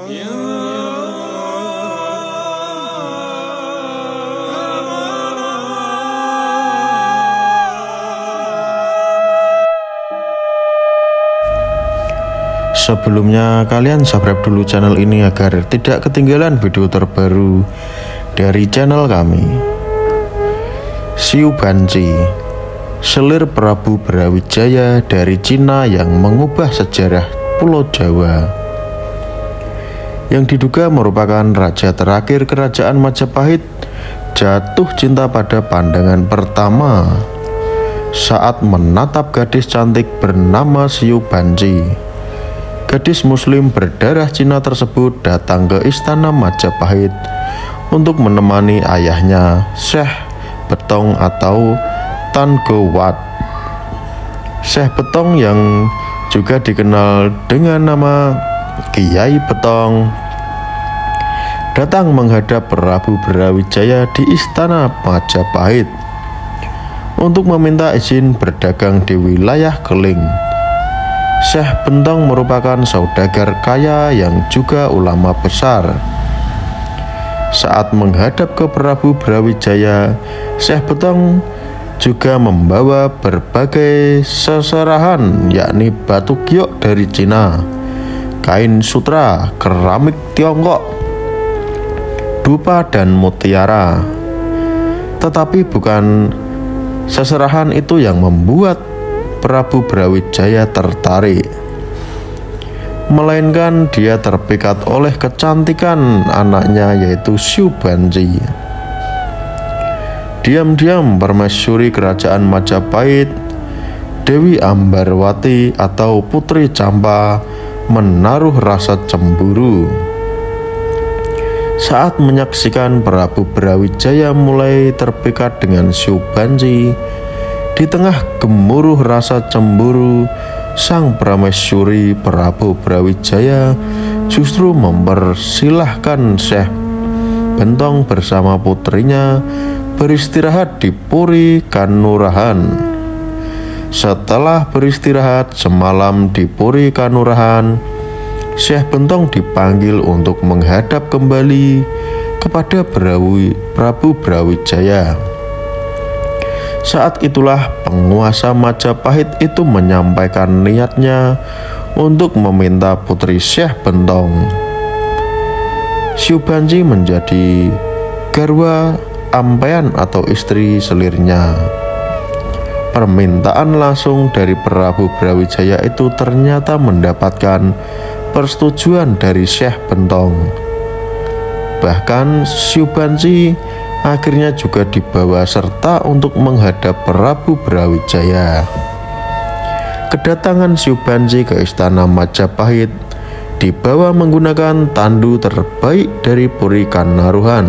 Sebelumnya kalian subscribe dulu channel ini agar tidak ketinggalan video terbaru dari channel kami. Xiu Banzi, selir Prabu Brawijaya dari Cina yang mengubah sejarah Pulau Jawa, yang diduga merupakan raja terakhir kerajaan Majapahit, jatuh cinta pada pandangan pertama saat menatap gadis cantik bernama Xiu Banzi. Gadis muslim berdarah Cina tersebut datang ke istana Majapahit untuk menemani ayahnya, Syekh Betong atau Tan Go Wat. Syekh Betong yang juga dikenal dengan nama Kiai Betong datang menghadap Prabu Brawijaya di istana Majapahit untuk meminta izin berdagang di wilayah Keling. Syekh Betong merupakan saudagar kaya yang juga ulama besar. Saat menghadap ke Prabu Brawijaya, Syekh Betong juga membawa berbagai seserahan, yakni batu giok dari Cina, kain sutra, keramik Tiongkok, dupa dan mutiara. Tetapi bukan seserahan itu yang membuat Prabu Brawijaya tertarik, melainkan dia terpikat oleh kecantikan anaknya, yaitu Xiu Banzi. Diam-diam permaisuri kerajaan Majapahit, Dewi Ambarwati atau Putri Campa, menaruh rasa cemburu saat menyaksikan Prabu Brawijaya mulai terpikat dengan Xiu Banzi. Di tengah gemuruh rasa cemburu, sang permaisuri Prabu Brawijaya justru mempersilahkan Syekh Betong bersama putrinya beristirahat di Puri Kanurahan. Setelah beristirahat semalam di Puri Kanurahan, Syekh Betong dipanggil untuk menghadap kembali kepada Prabu Brawijaya. Saat itulah penguasa Majapahit itu menyampaikan niatnya untuk meminta putri Syekh Betong, Xiu Banzi, menjadi garwa ampean atau istri selirnya. Permintaan langsung dari Prabu Brawijaya itu ternyata mendapatkan persetujuan dari Syekh Betong. Bahkan Xiu Banzi akhirnya juga dibawa serta untuk menghadap Prabu Brawijaya. Kedatangan Xiu Banzi ke istana Majapahit dibawa menggunakan tandu terbaik dari Puri Kanaruhan.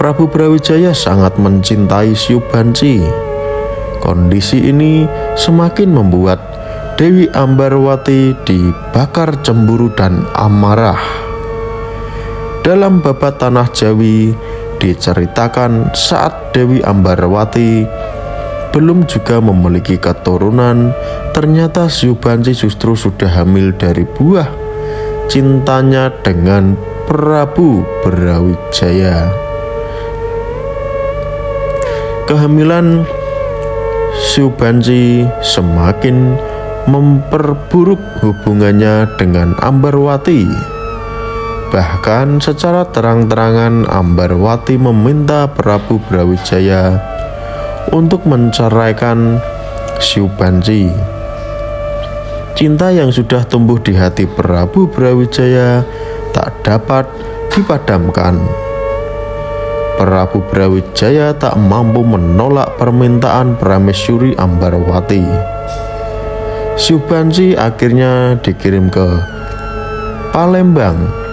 Prabu Brawijaya sangat mencintai Xiu Banzi. Kondisi ini semakin membuat Dewi Ambarwati dibakar cemburu dan amarah. Dalam babat Tanah Jawi diceritakan saat Dewi Ambarwati belum juga memiliki keturunan, ternyata Xiu Banzi justru sudah hamil dari buah cintanya dengan Prabu Brawijaya. Kehamilan Xiu Banzi semakin memperburuk hubungannya dengan Ambarwati. Bahkan secara terang-terangan Ambarwati meminta Prabu Brawijaya untuk menceraikan Xiu Banzi. Cinta yang sudah tumbuh di hati Prabu Brawijaya tak dapat dipadamkan. Prabu Brawijaya tak mampu menolak permintaan permaisuri Ambarwati. Xiu Banzi akhirnya dikirim ke Palembang.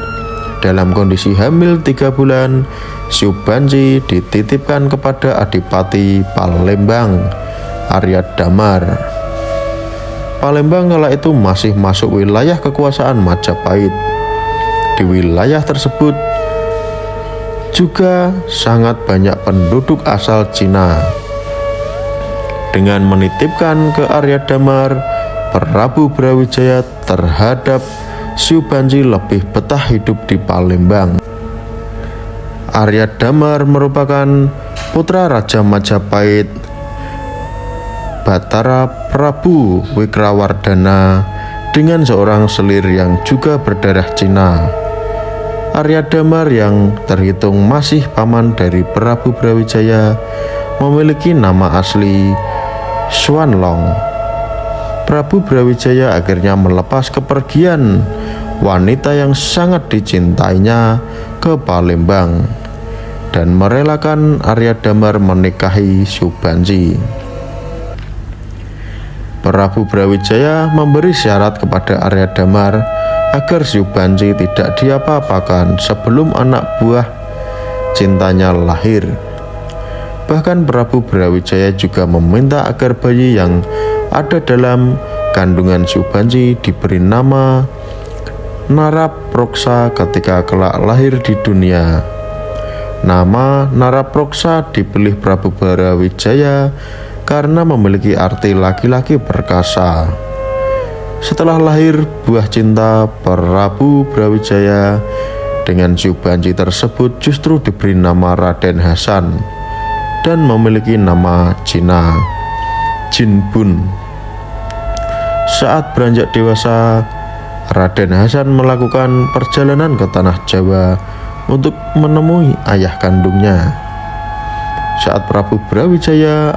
Dalam kondisi hamil 3 bulan, Xiu Banzi dititipkan kepada Adipati Palembang, Arya Damar. Palembang kala itu masih masuk wilayah kekuasaan Majapahit. Di wilayah tersebut juga sangat banyak penduduk asal Cina. Dengan menitipkan ke Arya Damar Prabu Brawijaya terhadap Subandji lebih betah hidup di Palembang. Arya Damar merupakan putra Raja Majapahit Batara Prabu Wikrawardhana dengan seorang selir yang juga berdarah Cina. Arya Damar yang terhitung masih paman dari Prabu Brawijaya memiliki nama asli Xuanlong. Prabu Brawijaya akhirnya melepas kepergian wanita yang sangat dicintainya ke Palembang dan merelakan Arya Damar menikahi Subandji. Prabu Brawijaya memberi syarat kepada Arya Damar agar Subandji tidak diapa-apakan sebelum anak buah cintanya lahir. Bahkan Prabu Brawijaya juga meminta agar bayi yang ada dalam kandungan Subandji diberi nama Naraproksa ketika kelak lahir di dunia. Nama Naraproksa dipilih Prabu Brawijaya karena memiliki arti laki-laki perkasa. Setelah lahir buah cinta Prabu Brawijaya dengan Subandji tersebut justru diberi nama Raden Hasan dan memiliki nama Cina Jinbun. Saat beranjak dewasa, Raden Hasan melakukan perjalanan ke tanah Jawa untuk menemui ayah kandungnya. Saat Prabu Brawijaya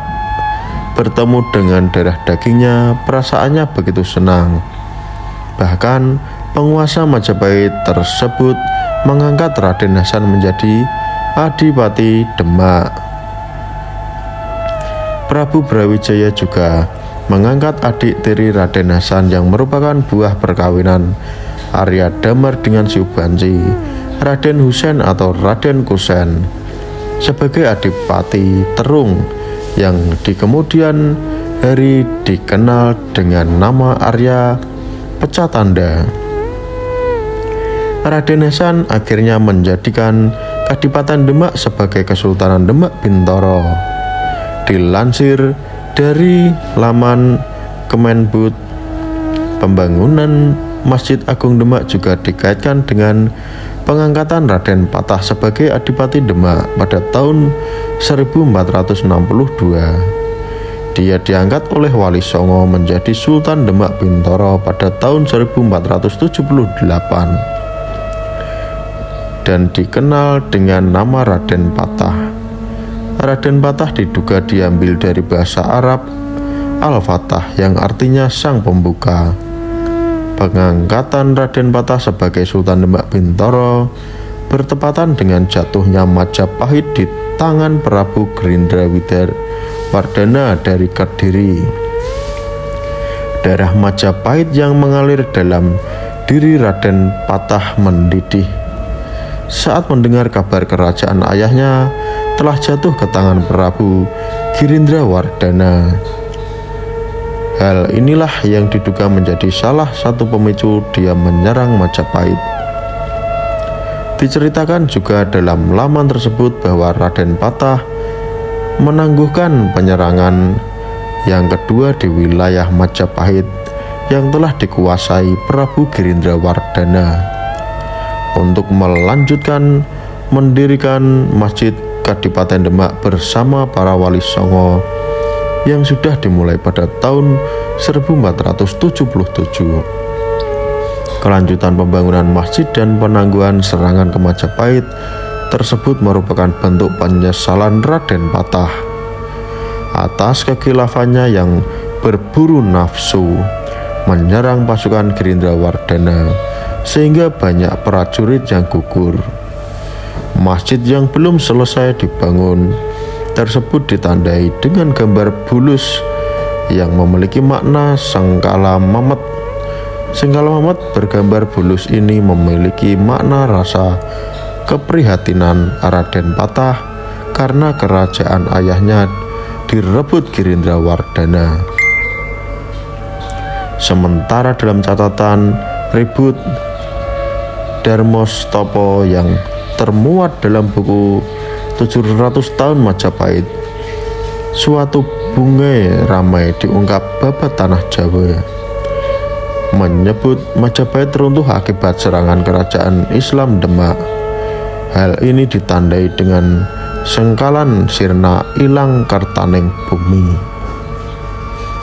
bertemu dengan darah dagingnya, perasaannya begitu senang. Bahkan penguasa Majapahit tersebut mengangkat Raden Hasan menjadi Adipati Demak. Prabu Brawijaya juga mengangkat adik tiri Raden Hasan yang merupakan buah perkawinan Arya Damar dengan Subandji, Raden Husein atau Raden Kusen, sebagai Adipati Terung yang di kemudian hari dikenal dengan nama Arya Pecatanda. Raden Hasan akhirnya menjadikan Kadipaten Demak sebagai Kesultanan Demak Bintoro. Dilansir dari laman Kemenbud, pembangunan Masjid Agung Demak juga dikaitkan dengan pengangkatan Raden Patah sebagai Adipati Demak pada tahun 1462. Dia diangkat oleh Wali Songo menjadi Sultan Demak Bintoro pada tahun 1478 dan dikenal dengan nama Raden Patah. Raden Patah diduga diambil dari bahasa Arab Al-Fatah yang artinya sang pembuka. Pengangkatan Raden Patah sebagai Sultan Demak Bintoro bertepatan dengan jatuhnya Majapahit di tangan Prabu Gerindrawardhana dari Kediri. Darah Majapahit yang mengalir dalam diri Raden Patah mendidih saat mendengar kabar kerajaan ayahnya telah jatuh ke tangan Prabu Gerindrawardhana. Hal inilah yang diduga menjadi salah satu pemicu dia menyerang Majapahit. Diceritakan juga dalam laman tersebut bahwa Raden Patah menangguhkan penyerangan yang kedua di wilayah Majapahit yang telah dikuasai Prabu Gerindrawardhana untuk melanjutkan mendirikan Masjid Kadipaten Demak bersama para wali songo yang sudah dimulai pada tahun 1477. Kelanjutan pembangunan masjid dan penangguhan serangan ke Majapahit tersebut merupakan bentuk penyesalan Raden Patah atas kekhilafahnya yang berburu nafsu menyerang pasukan Gerindrawardhana sehingga banyak prajurit yang gugur. Masjid yang belum selesai dibangun tersebut ditandai dengan gambar bulus yang memiliki makna Sengkala Mamet. Sengkala Mamet bergambar bulus ini memiliki makna rasa keprihatinan Raden Patah karena kerajaan ayahnya direbut Gerindrawardhana. Sementara dalam catatan ribut Darmostopo yang termuat dalam buku 700 tahun Majapahit, suatu bunga ramai diungkap babat tanah Jawa. menyebut Majapahit runtuh akibat serangan kerajaan Islam Demak. Hal ini ditandai dengan sengkalan sirna ilang kartaning bumi.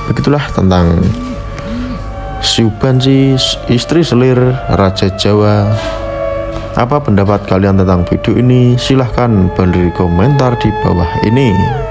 Begitulah tentang Syubansi, istri selir Raja Jawa. Apa pendapat kalian tentang video ini? Silahkan beri komentar di bawah ini.